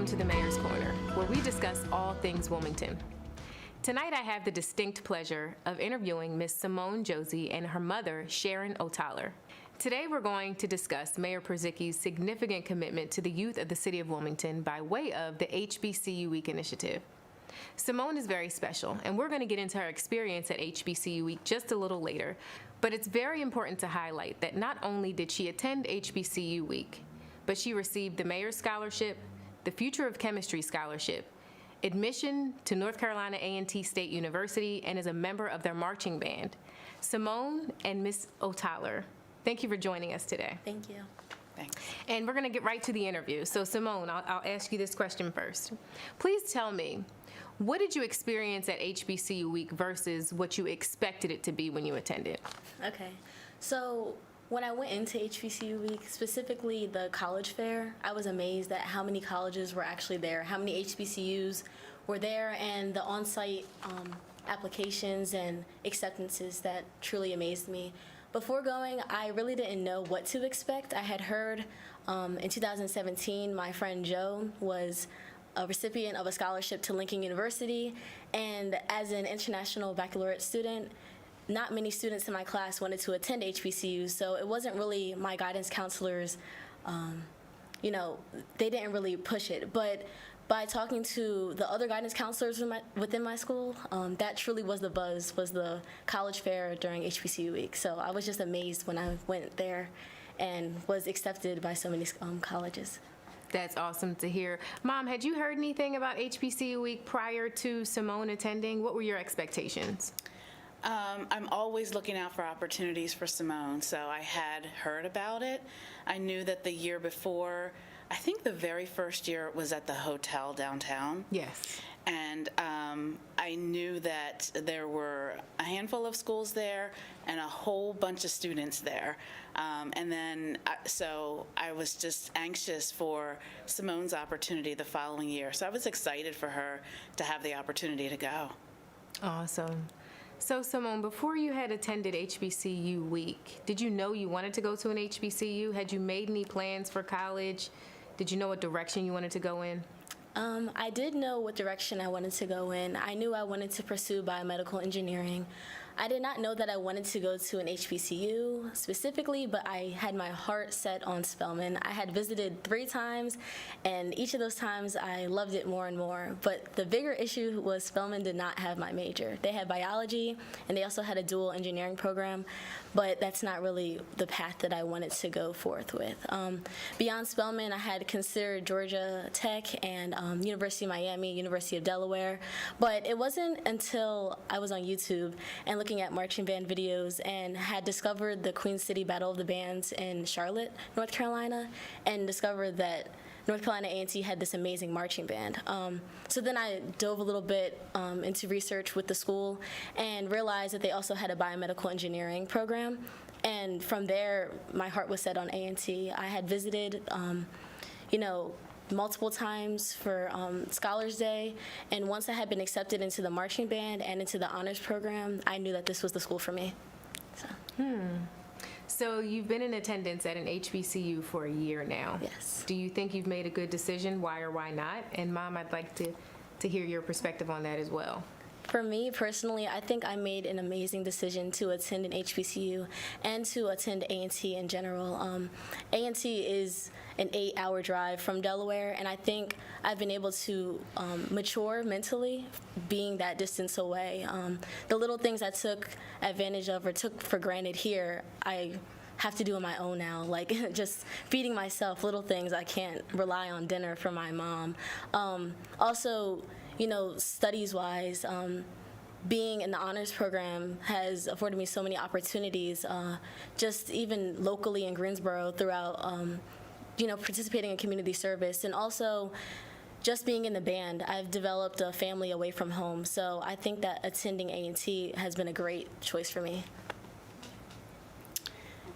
to the Mayor's Corner, where we discuss all things Wilmington. Tonight I have the distinct pleasure of interviewing Ms. Simone Josey and her mother, Sharon Otalor. Today we're going to discuss Mayor Purzycki's significant commitment to the youth of the city of Wilmington by way of the HBCU Week initiative. Simone is very special, and we're going to get into her experience at HBCU Week just a little later. But it's very important to highlight that not only did she attend HBCU Week, but she received the Mayor's Scholarship, the Future of Chemistry Scholarship, admission to North Carolina A&T State University, and is a member of their marching band. Simone and Ms. Otalor, thank you for joining us today. Thank you. Thanks. And we're going to get right to the interview. So Simone, I'll ask you this question first. Please tell me, what did you experience at HBCU Week versus what you expected it to be when you attended? Okay. So when I went into HBCU Week, specifically the college fair, I was amazed at how many colleges were actually there, how many HBCUs were there, and the on-site applications and acceptances that truly amazed me. Before going, I really didn't know what to expect. I had heard in 2017, my friend Joe was a recipient of a scholarship to Lincoln University, and as an international baccalaureate student, not many students in my class wanted to attend HBCUs, so it wasn't really my guidance counselors, they didn't really push it. But by talking to the other guidance counselors within my school, that truly was the buzz, was the college fair during HBCU Week. So I was just amazed when I went there and was accepted by so many colleges. That's awesome to hear. Mom, had you heard anything about HBCU Week prior to Simone attending? What were your expectations? I'm always looking out for opportunities for Simone, so I had heard about it. I knew that the year before, I think the very first year it was at the hotel downtown. Yes. And I knew that there were a handful of schools there and a whole bunch of students there. So I was just anxious for Simone's opportunity the following year. So I was excited for her to have the opportunity to go. Awesome. So Simone, before you had attended HBCU Week, did you know you wanted to go to an HBCU? Had you made any plans for college? Did you know what direction you wanted to go in? I did know what direction I wanted to go in. I knew I wanted to pursue biomedical engineering. I did not know that I wanted to go to an HBCU specifically, but I had my heart set on Spelman. I had visited 3 times, and each of those times I loved it more and more. But the bigger issue was Spelman did not have my major. They had biology, and they also had a dual engineering program, but that's not really the path that I wanted to go forth with. Beyond Spelman, I had considered Georgia Tech and University of Miami, University of Delaware, but it wasn't until I was on YouTube and looking at marching band videos and had discovered the Queen City Battle of the Bands in Charlotte, North Carolina, and discovered that North Carolina A&T had this amazing marching band. So then I dove a little bit into research with the school and realized that they also had a biomedical engineering program. And from there, my heart was set on A&T. I had visited, multiple times for Scholars Day, and once I had been accepted into the marching band and into the honors program, I knew that this was the school for me. So you've been in attendance at an HBCU for a year now. Yes. Do you think you've made a good decision? Why or why not? And Mom, I'd like to hear your perspective on that as well. For me personally, I think I made an amazing decision to attend an HBCU and to attend A&T in general. A&T is an 8-hour drive from Delaware, and I think I've been able to mature mentally being that distance away. The little things I took advantage of or took for granted here, I have to do on my own now, like just feeding myself, little things. I can't rely on dinner from my mom. Also, studies-wise, being in the honors program has afforded me so many opportunities, just even locally in Greensboro throughout, participating in community service, and also just being in the band. I've developed a family away from home, so I think that attending A&T has been a great choice for me.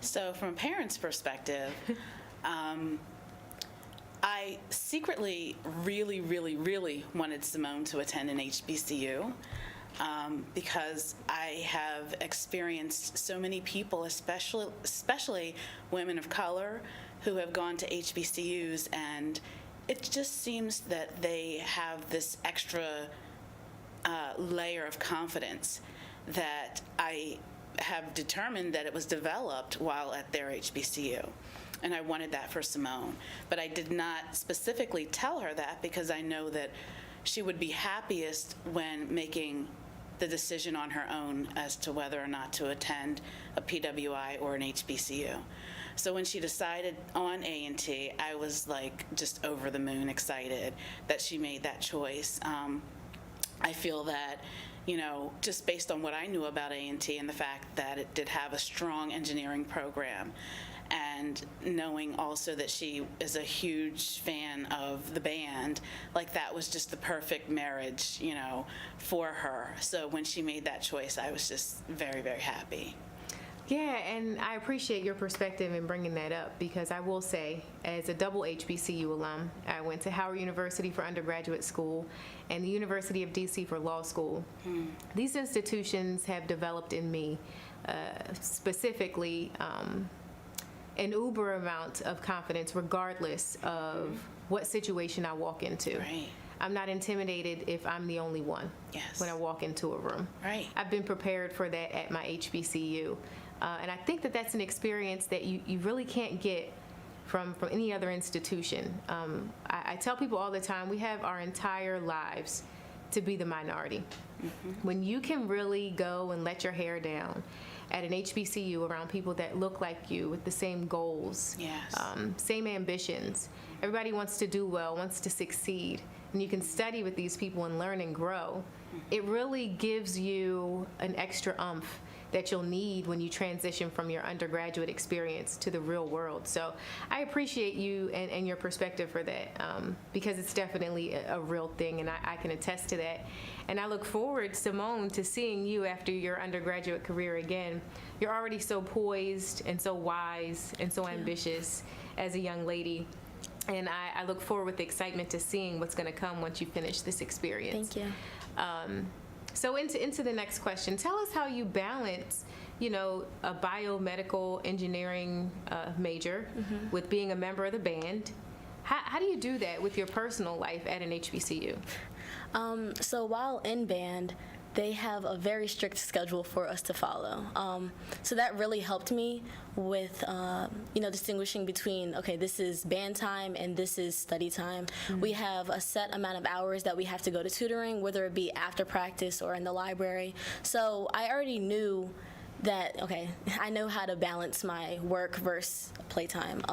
So from a parent's perspective, I secretly really, really, really wanted Simone to attend an HBCU because I have experienced so many people, especially women of color, who have gone to HBCUs and it just seems that they have this extra layer of confidence that I have determined that it was developed while at their HBCU. And I wanted that for Simone. But I did not specifically tell her that because I know that she would be happiest when making the decision on her own as to whether or not to attend a PWI or an HBCU. So when she decided on A&T, I was like just over the moon excited that she made that choice. I feel that, you know, just based on what I knew about A&T and the fact that it did have a strong engineering program, and knowing also that she is a huge fan of the band, like that was just the perfect marriage, you know, for her. So when she made that choice, I was just very, very happy. Yeah, and I appreciate your perspective in bringing that up, because I will say, as a double HBCU alum, I went to Howard University for undergraduate school and the University of DC for law school. These institutions have developed in me specifically an uber amount of confidence regardless of what situation I walk into. Right. I'm not intimidated if I'm the only one Yes. when I walk into a room. Right. I've been prepared for that at my HBCU. And I think that that's an experience that you really can't get from any other institution. I tell people all the time, we have our entire lives to be the minority. When you can really go and let your hair down at an HBCU around people that look like you with the same goals, Yes. same ambitions. Everybody wants to do well, wants to succeed, and you can study with these people and learn and grow. It really gives you an extra oomph that you'll need when you transition from your undergraduate experience to the real world. So I appreciate you and your perspective for that, because it's definitely a real thing, and I can attest to that. And I look forward, Simone, to seeing you after your undergraduate career again. You're already so poised and so wise and so ambitious as a young lady. And I look forward with excitement to seeing what's going to come once you finish this experience. Thank you. So into the next question, tell us how you balance, you know, a biomedical engineering major with being a member of the band. How do you do that with your personal life at an HBCU? So while in band, they have a very strict schedule for us to follow. So that really helped me with, distinguishing between, okay, this is band time and this is study time. We have a set amount of hours that we have to go to tutoring, whether it be after practice or in the library. So I already knew that, okay, I know how to balance my work versus playtime.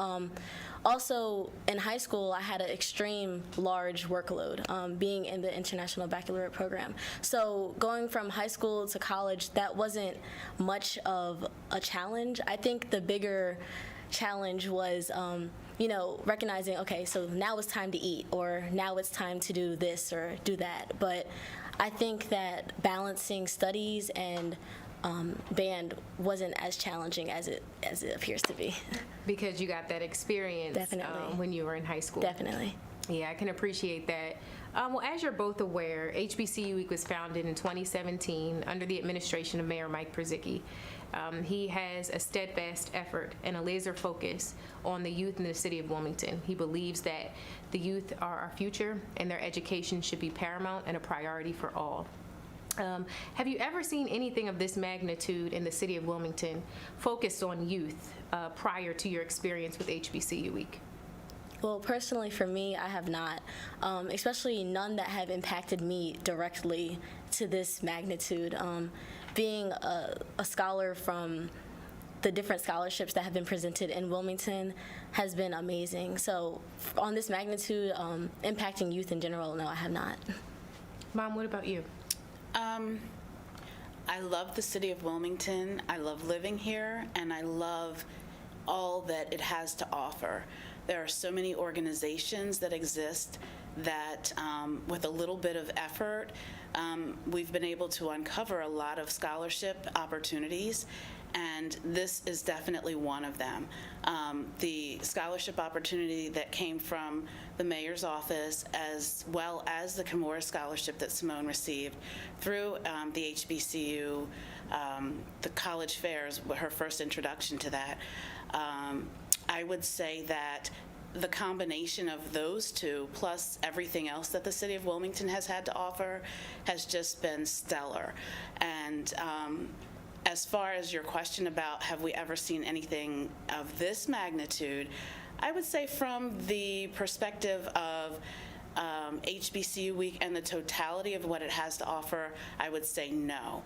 Also, in high school, I had an extreme large workload, being in the International Baccalaureate program. So going from high school to college, that wasn't much of a challenge. I think the bigger challenge was, recognizing, okay, so now it's time to eat, or now it's time to do this or do that. But I think that balancing studies and band wasn't as challenging as it appears to be. Because you got that experience Definitely. When you were in high school. Definitely. Yeah, I can appreciate that. Well, as you're both aware, HBCU Week was founded in 2017 under the administration of Mayor Mike Przicki. He has a steadfast effort and a laser focus on the youth in the city of Wilmington. He believes that the youth are our future and their education should be paramount and a priority for all. Have you ever seen anything of this magnitude in the city of Wilmington focused on youth prior to your experience with HBCU Week? Well, personally for me, I have not, especially none that have impacted me directly to this magnitude. Being a scholar from the different scholarships that have been presented in Wilmington has been amazing. So on this magnitude, impacting youth in general, no, I have not. Mom, what about you? I love the city of Wilmington. I love living here, and I love all that it has to offer. There are so many organizations that exist that, with a little bit of effort, we've been able to uncover a lot of scholarship opportunities, and this is definitely one of them. The scholarship opportunity that came from the mayor's office, as well as the Kimura scholarship that Simone received through the HBCU, the college fairs, her first introduction to that. I would say that the combination of those two, plus everything else that the city of Wilmington has had to offer, has just been stellar. And as far as your question about have we ever seen anything of this magnitude, I would say from the perspective of HBCU Week and the totality of what it has to offer, I would say no.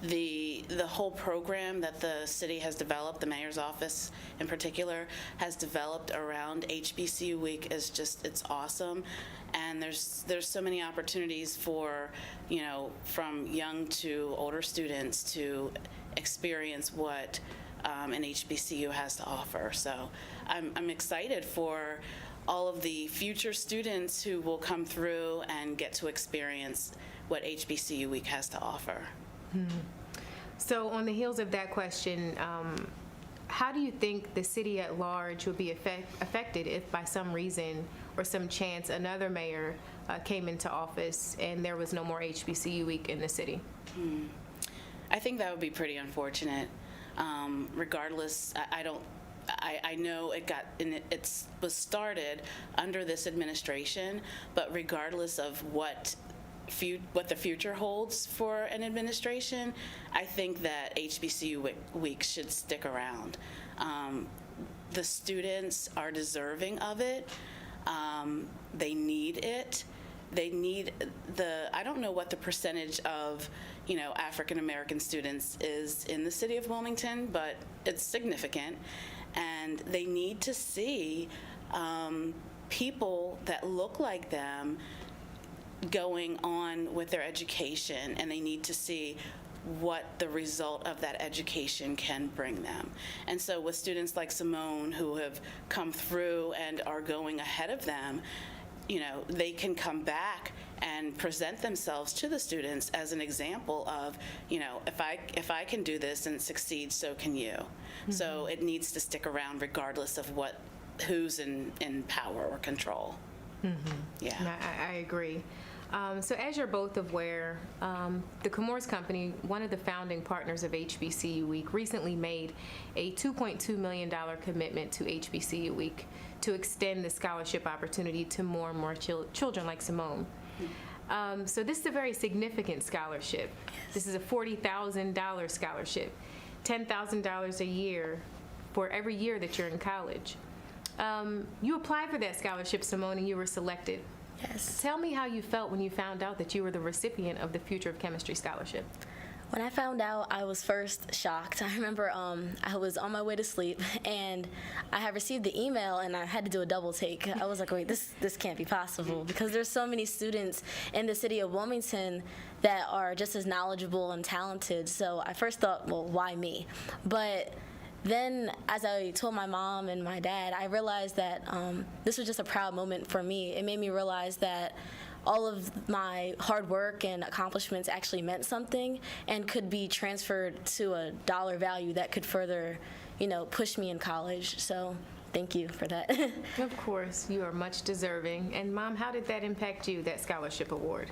The whole program that the city has developed, the mayor's office in particular, has developed around HBCU Week is just, it's awesome. And there's so many opportunities for, from young to older students to experience what an HBCU has to offer. So I'm excited for all of the future students who will come through and get to experience what HBCU Week has to offer. So on the heels of that question, how do you think the city at large would be affected if by some reason or some chance another mayor came into office and there was no more HBCU Week in the city? I think that would be pretty unfortunate. Regardless, I know it was started under this administration, but regardless of what the future holds for an administration, I think that HBCU Week should stick around. The students are deserving of it. They need it. They need I don't know what the percentage of, African American students is in the city of Wilmington, but it's significant. And they need to see people that look like them going on with their education, and they need to see what the result of that education can bring them. And so with students like Simone who have come through and are going ahead of them, they can come back and present themselves to the students as an example of, if I can do this and succeed, so can you. Mm-hmm. So it needs to stick around regardless of who's in power or control. Mm-hmm. Yeah. I agree. So as you're both aware, the Comores Company, one of the founding partners of HBCU Week, recently made a $2.2 million commitment to HBCU Week to extend the scholarship opportunity to more and more children like Simone. So this is a very significant scholarship. Yes. This is a $40,000 scholarship, $10,000 a year for every year that you're in college. You applied for that scholarship, Simone, and you were selected. Yes. Tell me how you felt when you found out that you were the recipient of the Future of Chemistry Scholarship. When I found out, I was first shocked. I remember I was on my way to sleep, and I had received the email, and I had to do a double take. I was like, wait, this can't be possible, because there's so many students in the city of Wilmington that are just as knowledgeable and talented. So I first thought, well, why me? But then, as I told my mom and my dad, I realized that this was just a proud moment for me. It made me realize that all of my hard work and accomplishments actually meant something and could be transferred to a dollar value that could further, push me in college. So thank you for that. Of course, you are much deserving. And Mom, how did that impact you, that scholarship award?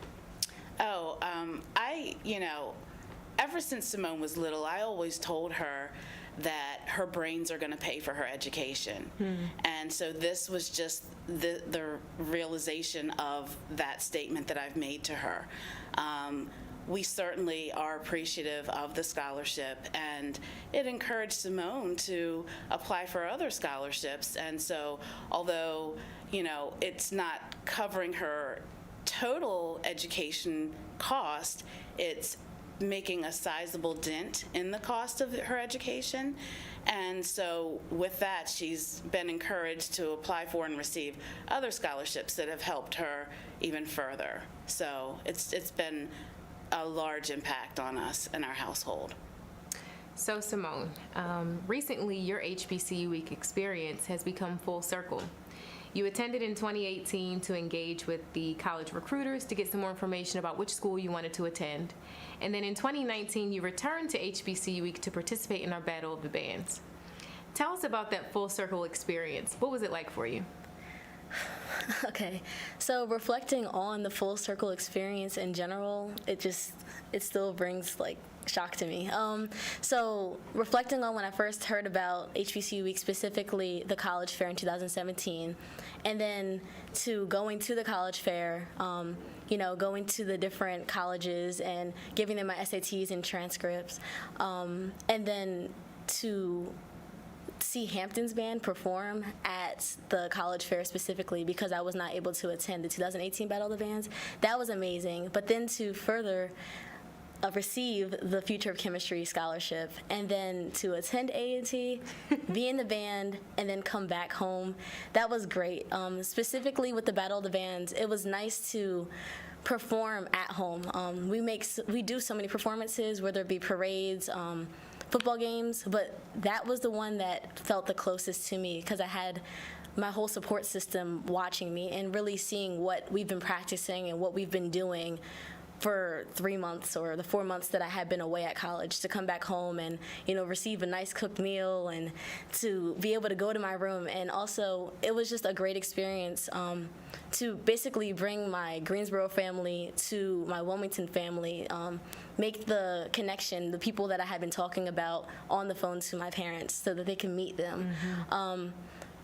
Oh, ever since Simone was little, I always told her that her brains are going to pay for her education. And so this was just the realization of that statement that I've made to her. We certainly are appreciative of the scholarship, and it encouraged Simone to apply for other scholarships. And so although, it's not covering her total education cost, it's making a sizable dent in the cost of her education. And so with that, she's been encouraged to apply for and receive other scholarships that have helped her even further. So it's been a large impact on us and our household. So Simone, recently your HBCU Week experience has become full circle. You attended in 2018 to engage with the college recruiters to get some more information about which school you wanted to attend. And then in 2019, you returned to HBCU Week to participate in our Battle of the Bands. Tell us about that full circle experience. What was it like for you? Okay, so reflecting on the full circle experience in general, it still brings shock to me. So reflecting on when I first heard about HBCU Week, specifically the college fair in 2017, and then to going to the college fair, going to the different colleges and giving them my SATs and transcripts, and then to see Hampton's band perform at the college fair specifically, because I was not able to attend the 2018 Battle of the Bands. That was amazing. But then to further receive the Future of Chemistry Scholarship, and then to attend A&T, be in the band, and then come back home, that was great. Specifically with the Battle of the Bands, it was nice to perform at home. We do so many performances, whether it be parades, football games, but that was the one that felt the closest to me, because I had my whole support system watching me and really seeing what we've been practicing and what we've been doing for 3 months or the 4 months that I had been away at college, to come back home and receive a nice cooked meal and to be able to go to my room. And also it was just a great experience to basically bring my Greensboro family to my Wilmington family, make the connection, the people that I had been talking about on the phone to my parents so that they can meet them.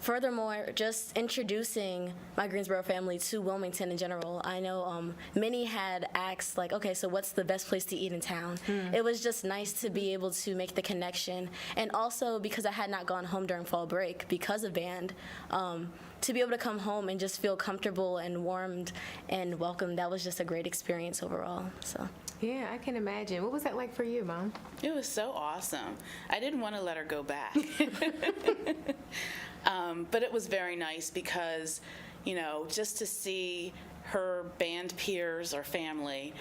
Furthermore, just introducing my Greensboro family to Wilmington in general. I know many had asked, like, okay, so what's the best place to eat in town? It was just nice to be able to make the connection. And also, because I had not gone home during fall break because of band, to be able to come home and just feel comfortable and warmed and welcomed, that was just a great experience overall. So. Yeah, I can imagine. What was that like for you, Mom? It was so awesome. I didn't want to let her go back. But it was very nice because, just to see her band peers or family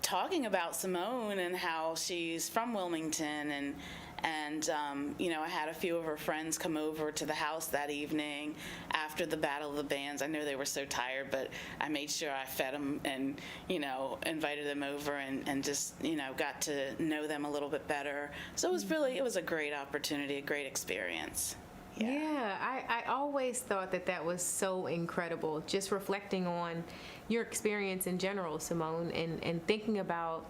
talking about Simone and how she's from Wilmington, and I had a few of her friends come over to the house that evening after the Battle of the Bands. I know they were so tired, but I made sure I fed them and, invited them over and just, got to know them a little bit better. So it was a great opportunity, a great experience. Yeah, I always thought that was so incredible, just reflecting on your experience in general, Simone, and thinking about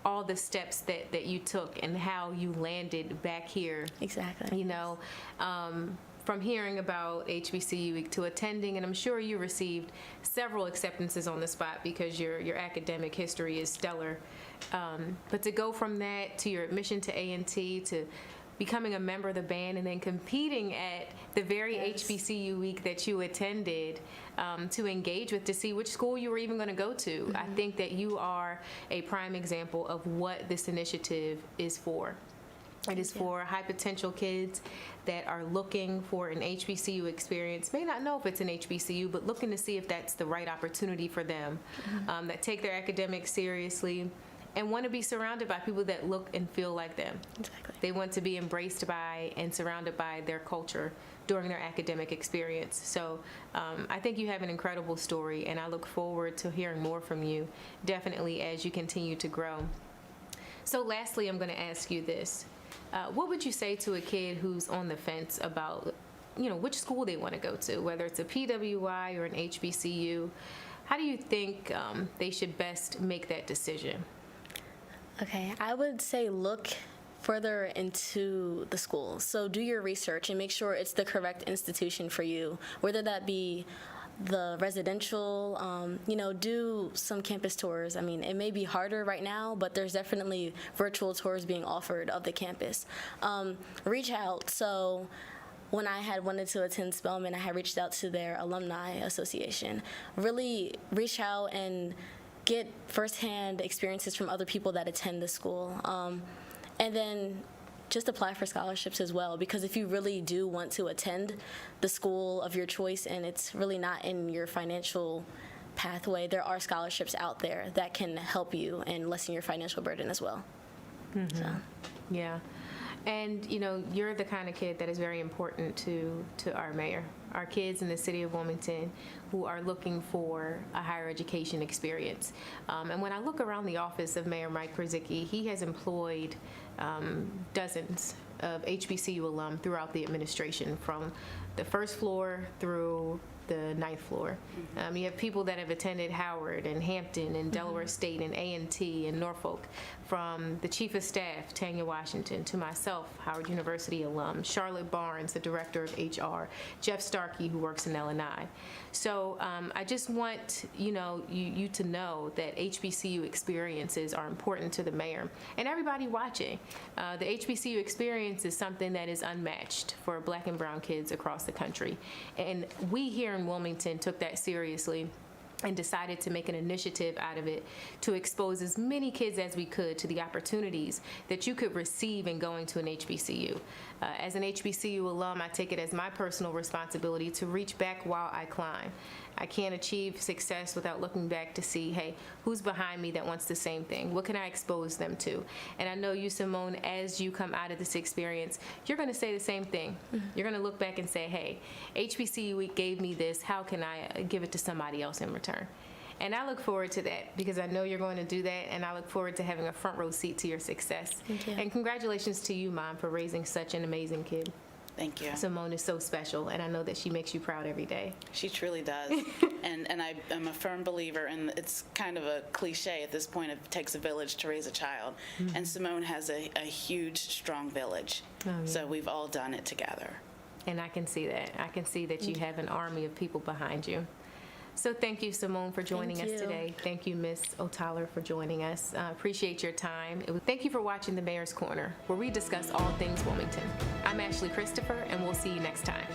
all the steps that you took and how you landed back here. Exactly. From hearing about HBCU Week to attending, and I'm sure you received several acceptances on the spot because your academic history is stellar. But to go from that to your admission to A&T, to becoming a member of the band, and then competing at the very HBCU Week that you attended, to engage with, to see which school you were even going to go to. I think that you are a prime example of what this initiative is for. It is for high potential kids that are looking for an HBCU experience, may not know if it's an HBCU, but looking to see if that's the right opportunity for them, that take their academics seriously and want to be surrounded by people that look and feel like them. Exactly. They want to be embraced by and surrounded by their culture during their academic experience. So I think you have an incredible story, and I look forward to hearing more from you, definitely, as you continue to grow. So lastly, I'm going to ask you this. What would you say to a kid who's on the fence about, which school they want to go to, whether it's a PWI or an HBCU? How do you think they should best make that decision? Okay, I would say look further into the school. So do your research and make sure it's the correct institution for you, whether that be the residential, do some campus tours. I mean, it may be harder right now, but there's definitely virtual tours being offered of the campus. Reach out. So when I had wanted to attend Spelman, I had reached out to their alumni association. Really reach out and get firsthand experiences from other people that attend the school. And then just apply for scholarships as well, because if you really do want to attend the school of your choice and it's really not in your financial pathway, there are scholarships out there that can help you and lessen your financial burden as well. Mm-hmm. So. Yeah. And, you're the kind of kid that is very important to our mayor, our kids in the city of Wilmington who are looking for a higher education experience. And when I look around the office of Mayor Mike Krzyzewski, he has employed dozens of HBCU alum throughout the administration, from the first floor through the ninth floor. You have people that have attended Howard and Hampton and Delaware State and A&T and Norfolk, from the Chief of Staff, Tanya Washington, to myself, Howard University alum, Charlotte Barnes, the Director of HR, Jeff Starkey, who works in L&I. So I just want you to know that HBCU experiences are important to the mayor and everybody watching. The HBCU experience is something that is unmatched for Black and brown kids across the country. And we here in Wilmington took that seriously and decided to make an initiative out of it to expose as many kids as we could to the opportunities that you could receive in going to an HBCU. As an HBCU alum, I take it as my personal responsibility to reach back while I climb. I can't achieve success without looking back to see, hey, who's behind me that wants the same thing? What can I expose them to? And I know you, Simone, as you come out of this experience, you're going to say the same thing. You're going to look back and say, hey, HBCU gave me this. How can I give it to somebody else in return? And I look forward to that, because I know you're going to do that, and I look forward to having a front row seat to your success. Thank you. And congratulations to you, Mom, for raising such an amazing kid. Thank you. Simone is so special, and I know that she makes you proud every day. She truly does. and I'm a firm believer, and it's kind of a cliche at this point, it takes a village to raise a child. And Simone has a huge, strong village. Oh, yeah. So we've all done it together. And I can see that. I can see that you have an army of people behind you. So thank you, Simone, for joining Thank us you. today. Thank you, Ms. Otalor, for joining us. Appreciate your time. Thank you for watching The Mayor's Corner, where we discuss all things Wilmington. I'm Ashley Christopher, and we'll see you next time.